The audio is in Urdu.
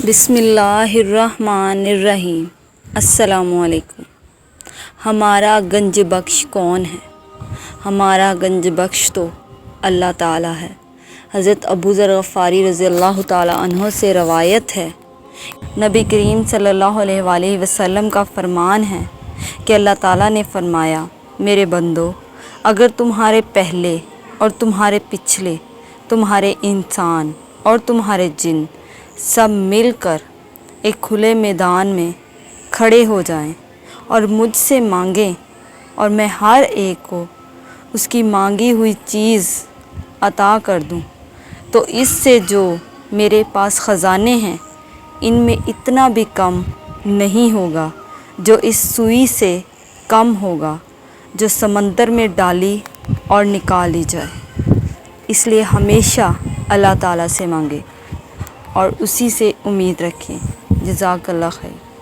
بسم اللہ الرحمن الرحیم۔ السلام علیکم۔ ہمارا گنج بخش کون ہے؟ ہمارا گنج بخش تو اللہ تعالیٰ ہے۔ حضرت ابو ذر غفاری رضی اللہ تعالیٰ عنہ سے روایت ہے، نبی کریم صلی اللہ علیہ وآلہ وسلم کا فرمان ہے کہ اللہ تعالیٰ نے فرمایا، میرے بندو، اگر تمہارے پہلے اور تمہارے پچھلے، تمہارے انسان اور تمہارے جن سب مل کر ایک کھلے میدان میں کھڑے ہو جائیں اور مجھ سے مانگیں اور میں ہر ایک کو اس کی مانگی ہوئی چیز عطا کر دوں، تو اس سے جو میرے پاس خزانے ہیں ان میں اتنا بھی کم نہیں ہوگا جو اس سوئی سے کم ہوگا جو سمندر میں ڈالی اور نکالی جائے۔ اس لیے ہمیشہ اللہ تعالیٰ سے مانگیں اور اسی سے امید رکھیں۔ جزاک اللہ خیر۔